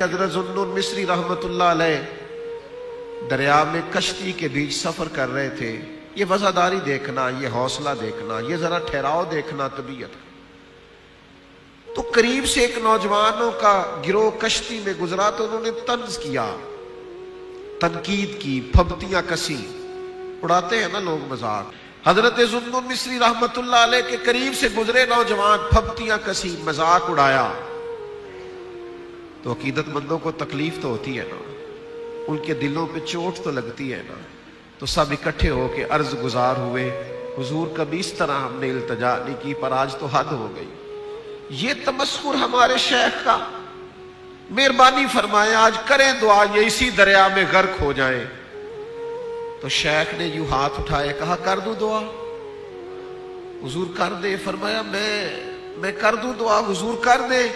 حضرت ذوالنون مصری رحمت اللہ علیہ دریا میں کشتی کے بیچ سفر کر رہے تھے۔ یہ وفاداری دیکھنا، یہ حوصلہ دیکھنا، یہ ذرا ٹھہراؤ دیکھنا طبیعت۔ تو قریب سے ایک نوجوانوں کا گروہ کشتی میں گزرا تو انہوں نے طنز کیا، تنقید کی، پھبتیاں کسی، اڑاتے ہیں نا لوگ مذاق۔ حضرت ذوالنون مصری رحمت اللہ علیہ کے قریب سے گزرے نوجوان، پھبتیاں کسی، مذاق اڑایا۔ تو عقیدت مندوں کو تکلیف تو ہوتی ہے نا، ان کے دلوں پہ چوٹ تو لگتی ہے نا۔ تو سب اکٹھے ہو کے عرض گزار ہوئے، حضور کبھی اس طرح ہم نے التجا نہیں کی، پر آج تو حد ہو گئی۔ یہ تمسخر ہمارے شیخ کا، مہربانی فرمائے آج کریں دعا یہ اسی دریا میں غرق ہو جائیں۔ تو شیخ نے یوں ہاتھ اٹھائے، کہا کر دوں دعا؟ حضور کر دے۔ فرمایا میں کر دوں دعا؟ حضور کر دے۔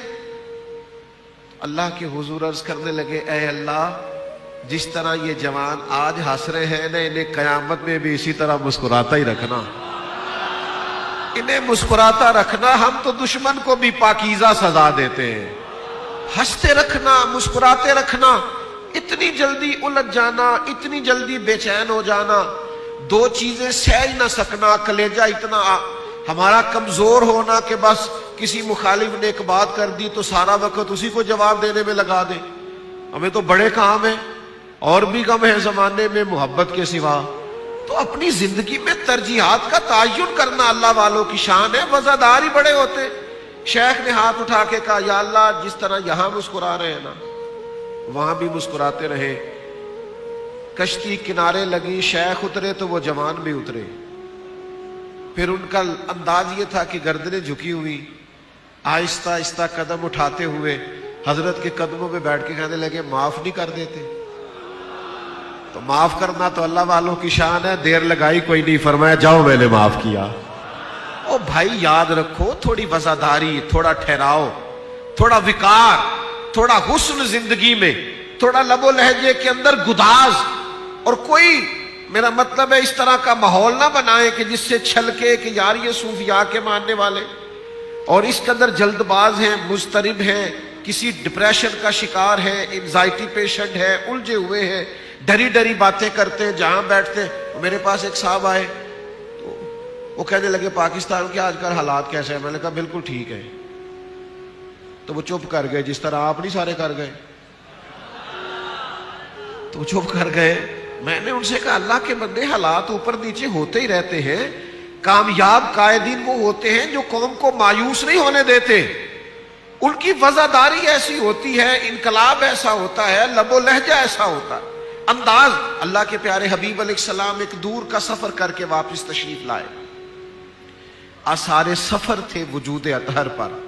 اللہ کے حضور عرض کرنے لگے، اے اللہ جس طرح یہ جوان آج ہنس رہے ہیں نا، انہیں قیامت میں بھی اسی طرح مسکراتا ہی رکھنا، انہیں مسکراتا رکھنا۔ ہم تو دشمن کو بھی پاکیزہ سزا دیتے ہیں، ہنستے رکھنا، مسکراتے رکھنا۔ اتنی جلدی الجھ جانا، اتنی جلدی بے چین ہو جانا، دو چیزیں سہج نہ سکنا، کلیجہ اتنا ہمارا کمزور ہونا کہ بس کسی مخالف نے ایک بات کر دی تو سارا وقت اسی کو جواب دینے میں لگا دے۔ ہمیں تو بڑے کام ہیں، اور بھی کم ہے زمانے میں محبت کے سوا۔ تو اپنی زندگی میں ترجیحات کا تعین کرنا اللہ والوں کی شان ہے، وفادار ہی بڑے ہوتے۔ شیخ نے ہاتھ اٹھا کے کہا، یا اللہ جس طرح یہاں مسکرا رہے ہیں نا، وہاں بھی مسکراتے رہے۔ کشتی کنارے لگی، شیخ اترے تو وہ جوان بھی اترے۔ پھر ان کا انداز یہ تھا کہ گردنیں جھکی ہوئی، آہستہ آہستہ قدم اٹھاتے ہوئے حضرت کے قدموں پہ بیٹھ کے کہنے لگے، معاف نہیں کر دیتے؟ تو معاف کرنا تو اللہ والوں کی شان ہے، دیر لگائی کوئی نہیں، فرمایا جاؤ میں نے معاف کیا۔ او بھائی یاد رکھو، تھوڑی وفاداری، تھوڑا ٹھہراؤ، تھوڑا وقار، تھوڑا حسن زندگی میں، تھوڑا لب و لہجے کے اندر گداز، اور کوئی میرا مطلب ہے اس طرح کا ماحول نہ بنائیں کہ جس سے چھلکے کہ یار یہ صوفیاء کے ماننے والے، اور اس کے اندر جلد باز ہیں، مضطرب ہیں، کسی ڈپریشن کا شکار ہے، انزائٹی پیشنٹ ہے، الجھے ہوئے ہیں، ڈری ڈری باتیں کرتے ہیں جہاں بیٹھتے ہیں۔ میرے پاس ایک صاحب آئے تو وہ کہنے لگے پاکستان کے آج کل حالات کیسے ہیں؟ میں نے کہا بالکل ٹھیک ہے۔ تو وہ چپ کر گئے، جس طرح آپ نہیں سارے کر گئے، تو وہ چپ کر گئے۔ میں نے ان سے کہا اللہ کے بندے، حالات اوپر نیچے ہوتے ہی رہتے ہیں، کامیاب قائدین وہ ہوتے ہیں جو قوم کو مایوس نہیں ہونے دیتے، ان کی وفاداری ایسی ہوتی ہے، انقلاب ایسا ہوتا ہے، لب و لہجہ ایسا ہوتا ہے، انداز۔ اللہ کے پیارے حبیب علیہ السلام ایک دور کا سفر کر کے واپس تشریف لائے، آثار سفر تھے وجود اطہر پر۔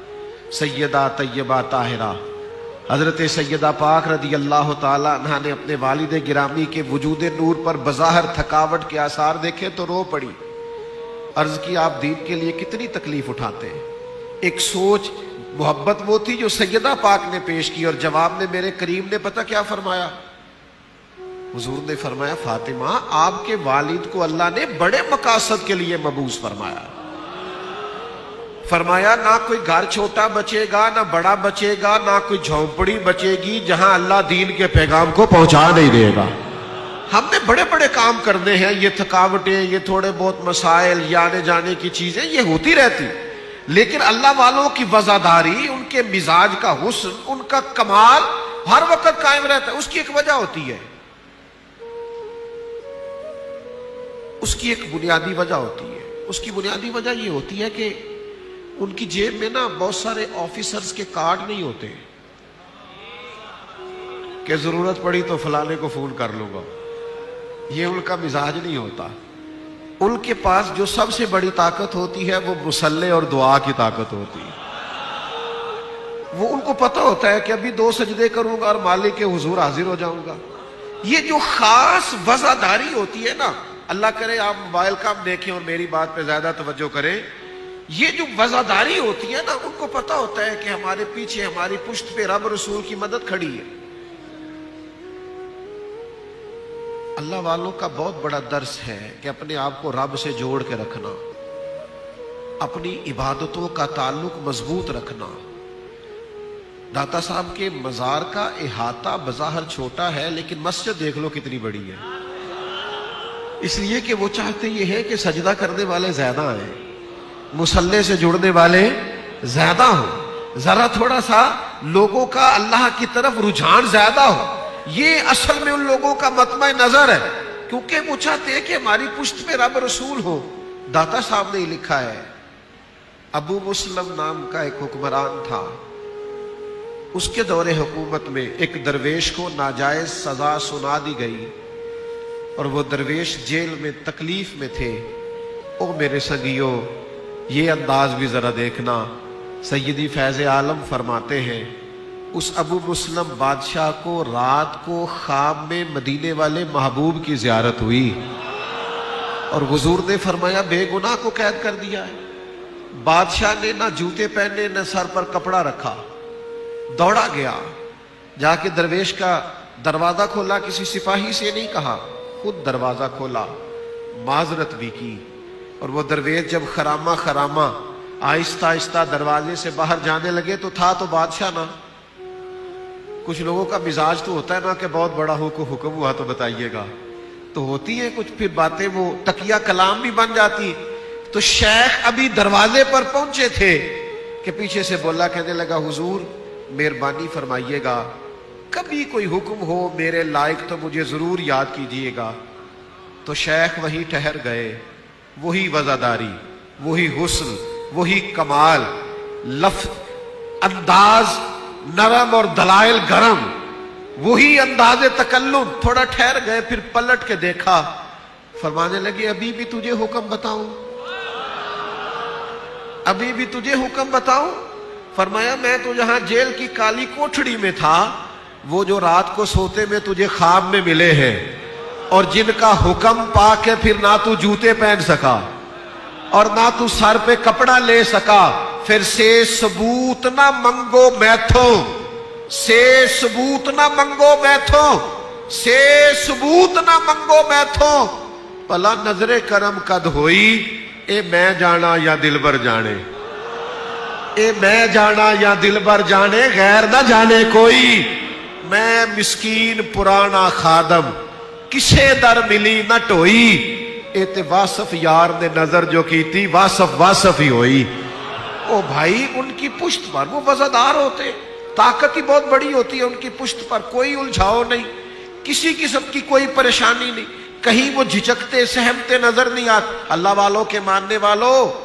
سیدہ طیبہ طاہرہ حضرت سیدہ پاک رضی اللہ تعالی عنہ نے اپنے والد گرامی کے وجود نور پر بظاہر تھکاوٹ کے آثار دیکھے تو رو پڑی۔ عرض کی آپ دین کے لیے کتنی تکلیف اٹھاتے ہیں۔ ایک سوچ محبت وہ تھی جو سیدہ پاک نے پیش کی، اور جواب میں میرے کریم نے پتہ کیا فرمایا؟ حضور نے فرمایا، فاطمہ آپ کے والد کو اللہ نے بڑے مقاصد کے لیے مبعوث فرمایا۔ فرمایا نہ کوئی گھر چھوٹا بچے گا، نہ بڑا بچے گا، نہ کوئی جھونپڑی بچے گی جہاں اللہ دین کے پیغام کو پہنچا نہیں دے گا۔ ہم نے بڑے بڑے کام کرنے ہیں، یہ تھکاوٹیں، یہ تھوڑے بہت مسائل، یہ آنے جانے کی چیزیں یہ ہوتی رہتی، لیکن اللہ والوں کی وفاداری، ان کے مزاج کا حسن، ان کا کمال ہر وقت قائم رہتا ہے۔ اس کی ایک وجہ ہوتی ہے، اس کی ایک بنیادی وجہ ہوتی ہے۔ اس کی بنیادی وجہ یہ ہوتی ہے کہ ان کی جیب میں نا بہت سارے آفیسرز کے کارڈ نہیں ہوتے کہ ضرورت پڑی تو فلانے کو فون کر لوں گا، یہ ان کا مزاج نہیں ہوتا۔ ان کے پاس جو سب سے بڑی طاقت ہوتی ہے وہ مصلے اور دعا کی طاقت ہوتی ہے۔ وہ ان کو پتہ ہوتا ہے کہ ابھی 2 سجدے کروں گا اور مالک کے حضور حاضر ہو جاؤں گا۔ یہ جو خاص وفاداری ہوتی ہے نا، اللہ کرے آپ موبائل کا دیکھیں اور میری بات پہ زیادہ توجہ کریں، یہ جو وفاداری ہوتی ہے نا، ان کو پتہ ہوتا ہے کہ ہمارے پیچھے، ہماری پشت پہ رب رسول کی مدد کھڑی ہے۔ اللہ والوں کا بہت بڑا درس ہے کہ اپنے آپ کو رب سے جوڑ کے رکھنا، اپنی عبادتوں کا تعلق مضبوط رکھنا، داتا صاحب کے مزار کا احاطہ بظاہر چھوٹا ہے، لیکن مسجد دیکھ لو کتنی بڑی ہے، اس لیے کہ وہ چاہتے یہ ہے کہ سجدہ کرنے والے زیادہ ہیں، مصلی سے جڑنے والے زیادہ ہوں، ذرا تھوڑا سا لوگوں کا اللہ کی طرف رجحان زیادہ ہو۔ یہ اصل میں ان لوگوں کا مطمع نظر ہے، کیونکہ وہ چاہتے ہیں کہ ہماری پشت میں رب رسول ہو۔ داتا صاحب نے لکھا ہے، ابو مسلم نام کا ایک حکمران تھا، اس کے دور حکومت میں ایک درویش کو ناجائز سزا سنا دی گئی اور وہ درویش جیل میں تکلیف میں تھے۔ او میرے سنگیو، یہ انداز بھی ذرا دیکھنا۔ سیدی فیض عالم فرماتے ہیں، اس ابو مسلم بادشاہ کو رات کو خواب میں مدینے والے محبوب کی زیارت ہوئی اور حضور نے فرمایا بے گناہ کو قید کر دیا ہے۔ بادشاہ نے نہ جوتے پہنے نہ سر پر کپڑا رکھا، دوڑا گیا، جا کے درویش کا دروازہ کھولا، کسی سپاہی سے نہیں کہا، خود دروازہ کھولا، معذرت بھی کی، اور وہ درویش جب خرامہ خرامہ آہستہ آہستہ دروازے سے باہر جانے لگے تو تھا تو بادشاہ نہ۔ کچھ لوگوں کا مزاج تو ہوتا ہے نا کہ بہت بڑا حکم ہوا تو بتائیے گا، تو ہوتی ہے کچھ پھر باتیں وہ تقیہ کلام بھی بن جاتی۔ تو شیخ ابھی دروازے پر پہنچے تھے کہ پیچھے سے بولا، کہنے لگا حضور مہربانی فرمائیے گا، کبھی کوئی حکم ہو میرے لائق تو مجھے ضرور یاد کیجیے گا۔ تو شیخ وہی ٹھہر گئے، وہی وزاداری، وہی حسن، وہی کمال، لفظ انداز نرم اور دلائل گرم، وہی انداز تکلم۔ تھوڑا ٹھہر گئے، پھر پلٹ کے دیکھا، فرمانے لگے ابھی بھی تجھے حکم بتاؤں، ابھی بھی تجھے حکم بتاؤں؟ فرمایا میں تو جہاں جیل کی کالی کوٹھڑی میں تھا، وہ جو رات کو سوتے میں تجھے خواب میں ملے ہیں، اور جن کا حکم پا کے پھر نہ تو جوتے پہن سکا اور نہ تو سر پہ کپڑا لے سکا، پھر سے ثبوت نہ منگو میتھوں، سے ثبوت نہ منگو میتھوں، سے ثبوت نہ منگو میتھوں، بھلا نظر کرم کد ہوئی، اے میں جانا یا دلبر جانے، اے میں جانا یا دلبر جانے، غیر نہ جانے کوئی۔ میں مسکین پرانا خادم، کسے در ملی نہ ٹوئی، اے تے واصف یار نے نظر جو کی تھی، واصف واصف ہی ہوئی۔ او بھائی، ان کی پشت پر وہ وزادار ہوتے، طاقت ہی بہت بڑی ہوتی ہے ان کی پشت پر، کوئی الجھاؤ نہیں، کسی قسم کی کوئی پریشانی نہیں، کہیں وہ جھجکتے سہمتے نظر نہیں آتے۔ اللہ والوں کے ماننے والوں،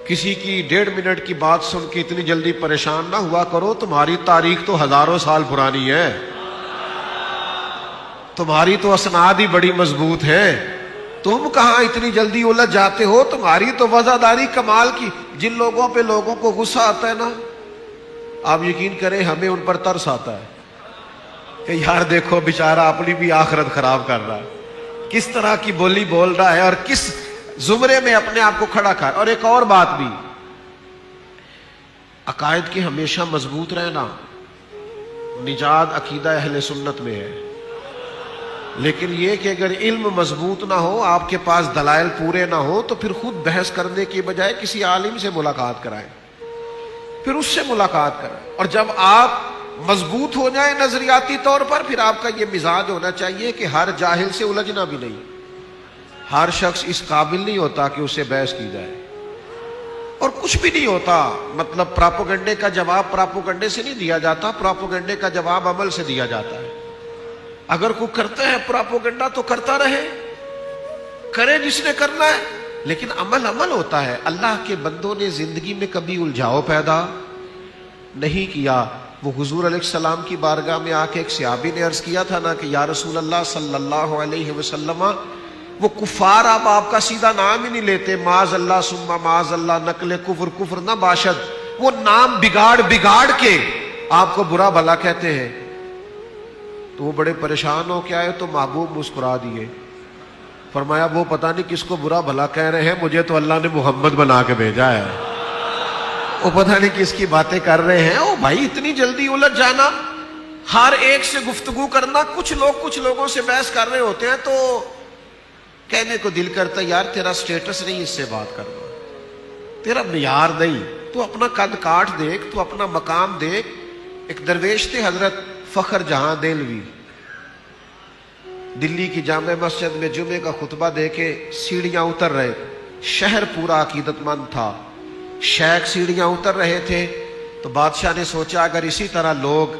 کسی کی 1.5 منٹ کی بات سن کے اتنی جلدی پریشان نہ ہوا کرو، تمہاری تاریخ تو ہزاروں سال پرانی ہے، تمہاری تو اسناد ہی بڑی مضبوط ہے، تم کہاں اتنی جلدی الجھ جاتے ہو؟ تمہاری تو وزاداری کمال کی۔ جن لوگوں پہ لوگوں کو غصہ آتا ہے نا، آپ یقین کریں ہمیں ان پر ترس آتا ہے کہ یار دیکھو بیچارہ اپنی بھی آخرت خراب کر رہا ہے، کس طرح کی بولی بول رہا ہے اور کس زمرے میں اپنے آپ کو کھڑا کر۔ اور ایک اور بات بھی، عقائد کے ہمیشہ مضبوط رہنا، نجات عقیدہ اہل سنت میں ہے، لیکن یہ کہ اگر علم مضبوط نہ ہو، آپ کے پاس دلائل پورے نہ ہو، تو پھر خود بحث کرنے کی بجائے کسی عالم سے ملاقات کرائیں، پھر اس سے ملاقات کرائیں۔ اور جب آپ مضبوط ہو جائیں نظریاتی طور پر، پھر آپ کا یہ مزاج ہونا چاہیے کہ ہر جاہل سے الجھنا بھی نہیں، ہر شخص اس قابل نہیں ہوتا کہ اسے بحث کی جائے، اور کچھ بھی نہیں ہوتا۔ مطلب پراپوگنڈے کا جواب پراپوگنڈے سے نہیں دیا جاتا، پراپوگنڈے کا جواب عمل سے دیا جاتا ہے۔ اگر کوئی کرتا ہے پراپوگنڈا تو کرتا رہے، کرے جس نے کرنا ہے، لیکن عمل ہوتا ہے۔ اللہ کے بندوں نے زندگی میں کبھی الجھاؤ پیدا نہیں کیا۔ وہ حضور علیہ السلام کی بارگاہ میں آ کے ایک صحابی نے عرض کیا تھا نا کہ یا رسول اللہ صلی اللہ علیہ وسلم، وہ کفار اب آپ کا سیدھا نام ہی نہیں لیتے، معاذ اللہ ثم معاذ اللہ، نقل کفر کفر نہ باشد، وہ نام بگاڑ بگاڑ کے آپ کو برا بھلا کہتے ہیں۔ تو وہ بڑے پریشان ہو کے آئے تو محبوب مسکرا دیے، فرمایا وہ پتہ نہیں کس کو برا بھلا کہہ رہے ہیں، مجھے تو اللہ نے محمد بنا کے بھیجا ہے، وہ پتہ نہیں کس کی باتیں کر رہے ہیں۔ او بھائی، اتنی جلدی الجھ جانا، ہر ایک سے گفتگو کرنا، کچھ لوگوں سے بحث کر رہے ہوتے ہیں تو کہنے کو دل کرتا ہے یار تیرا سٹیٹس نہیں اس سے بات کرنا، تیرا معیار نہیں، تو اپنا قد کاٹ دیکھ، تو اپنا مقام دیکھ۔ ایک درویش تھے حضرت فخر جہاں دہلوی، دلی کی جامع مسجد میں جمعے کا خطبہ دے کے سیڑھیاں اتر رہے، شہر پورا عقیدت مند تھا، شیخ سیڑھیاں اتر رہے تھے، تو بادشاہ نے سوچا اگر اسی طرح لوگ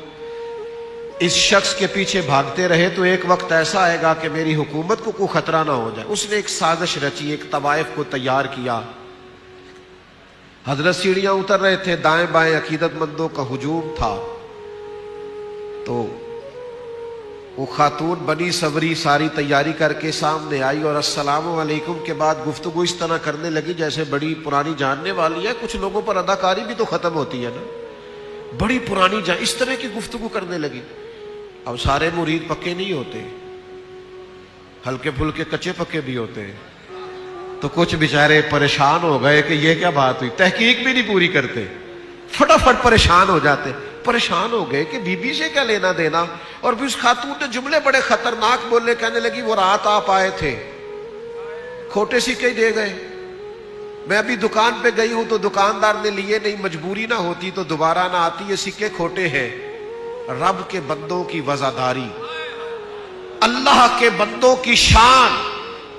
اس شخص کے پیچھے بھاگتے رہے تو ایک وقت ایسا آئے گا کہ میری حکومت کو کوئی خطرہ نہ ہو جائے۔ اس نے ایک سازش رچی، ایک طوائف کو تیار کیا۔ حضرت سیڑھیاں اتر رہے تھے، دائیں بائیں عقیدت مندوں کا ہجوم تھا، تو وہ خاتون بنی صبری ساری تیاری کر کے سامنے آئی اور السلام علیکم کے بعد گفتگو اس طرح کرنے لگی جیسے بڑی پرانی جاننے والی ہے۔ کچھ لوگوں پر اداکاری بھی تو ختم ہوتی ہے نا، بڑی پرانی اس طرح کی گفتگو کرنے لگی۔ اب سارے مرید پکے نہیں ہوتے، ہلکے پھلکے کچے پکے بھی ہوتے ہیں، تو کچھ بیچارے پریشان ہو گئے کہ یہ کیا بات ہوئی، تحقیق بھی نہیں پوری کرتے، فٹافٹ پریشان ہو جاتے۔ پریشان ہو گئے کہ بی بی سے کیا لینا دینا، اور بھی اس خاتون نے جملے بڑے خطرناک بولے، کہنے لگی وہ رات آپ آئے تھے، کھوٹے سکے دے گئے، میں ابھی دکان پہ گئی ہوں تو دکاندار نے لیے نہیں، مجبوری نہ ہوتی تو دوبارہ نہ آتی، یہ سکے کھوٹے ہیں۔ رب کے بندوں کی وزاداری، اللہ کے بندوں کی شان،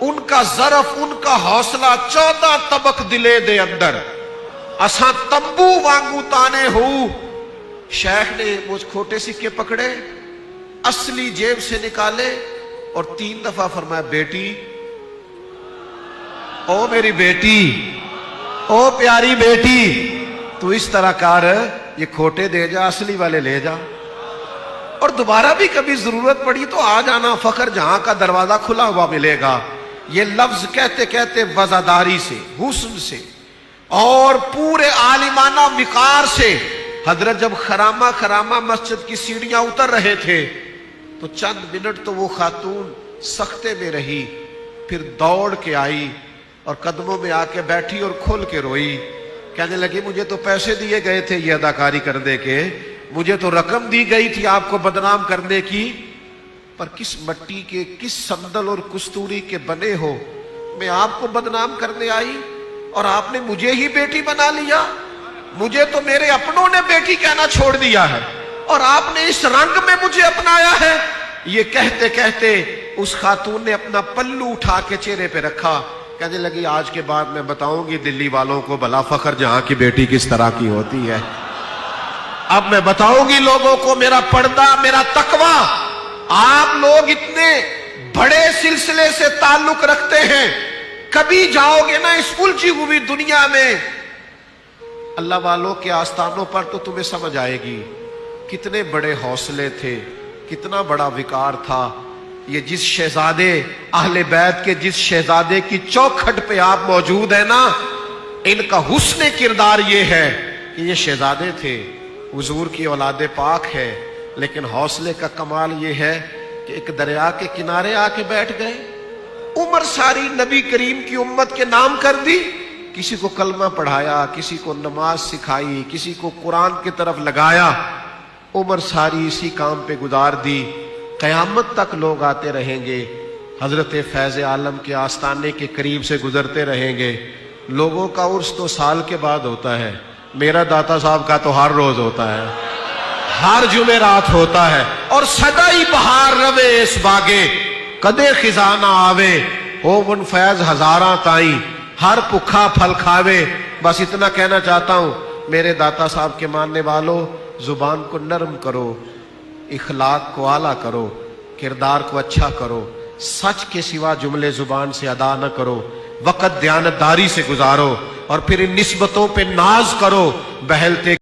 ان کا ظرف، ان کا حوصلہ، 14 طبق دلے دے اندر اساں تمبو وانگو تانے ہو۔ شیخ نے وہ کھوٹے سکے پکڑے، اصلی جیب سے نکالے اور 3 دفعہ فرمایا بیٹی، او میری بیٹی، او پیاری بیٹی، تو اس طرح کر، یہ کھوٹے دے جا، اصلی والے لے جا، اور دوبارہ بھی کبھی ضرورت پڑی تو آ جانا، فخر جہاں کا دروازہ کھلا ہوا ملے گا۔ یہ لفظ کہتے کہتے وزاداری سے، حسن سے اور پورے عالمانہ وقار سے حضرت جب خرامہ مسجد کی سیڑھیاں اتر رہے تھے تو چند منٹ تو وہ خاتون سختے میں رہی، پھر دوڑ کے آئی اور قدموں میں آ کے بیٹھی اور کھل کے روئی، کہنے لگی مجھے تو پیسے دیے گئے تھے یہ اداکاری کرنے کے، مجھے تو رقم دی گئی تھی آپ کو بدنام کرنے کی، پر کس مٹی کے، کس صندل اور کستوری کے بنے ہو، میں آپ کو بدنام کرنے آئی اور آپ نے مجھے ہی بیٹی بنا لیا، مجھے تو میرے اپنوں نے بیٹی کہنا چھوڑ دیا ہے اور آپ نے اس رنگ میں مجھے اپنایا ہے۔ یہ کہتے کہتے اس خاتون نے اپنا پلو اٹھا کے چہرے پہ رکھا، کہنے لگی آج کے بعد میں بتاؤں گی دلی والوں کو بھلا فخر جہاں کی بیٹی کس طرح کی ہوتی ہے، اب میں بتاؤں گی لوگوں کو میرا پردہ، میرا تقوی۔ آپ لوگ اتنے بڑے سلسلے سے تعلق رکھتے ہیں، کبھی جاؤ گے نا اس الجھی ہوئی دنیا میں اللہ والوں کے آستانوں پر تو تمہیں سمجھ آئے گی کتنے بڑے حوصلے تھے، کتنا بڑا وقار تھا۔ یہ جس شہزادے اہل بیت کے، جس شہزادے کی چوکھٹ پہ آپ موجود ہیں نا، ان کا حسن کردار یہ ہے کہ یہ شہزادے تھے، حضور کی اولاد پاک ہے، لیکن حوصلے کا کمال یہ ہے کہ ایک دریا کے کنارے آ کے بیٹھ گئے، عمر ساری نبی کریم کی امت کے نام کر دی، کسی کو کلمہ پڑھایا، کسی کو نماز سکھائی، کسی کو قرآن کی طرف لگایا، عمر ساری اسی کام پہ گزار دی۔ قیامت تک لوگ آتے رہیں گے، حضرت فیض عالم کے آستانے کے قریب سے گزرتے رہیں گے۔ لوگوں کا عرس تو سال کے بعد ہوتا ہے، میرا داتا صاحب کا تو ہر روز ہوتا ہے، ہر جمعرات ہوتا ہے، اور سدائی بہار روے اس باغے، کدے خزانہ آوے، ہو ون فیض ہزاراں تائیں، ہر پکھا پھل کھاوے۔ بس اتنا کہنا چاہتا ہوں میرے داتا صاحب کے ماننے والوں، زبان کو نرم کرو، اخلاق کو اعلیٰ کرو، کردار کو اچھا کرو، سچ کے سوا جملے زبان سے ادا نہ کرو، وقت دیانتداری سے گزارو، اور پھر ان نسبتوں پہ ناز کرو، بہلتے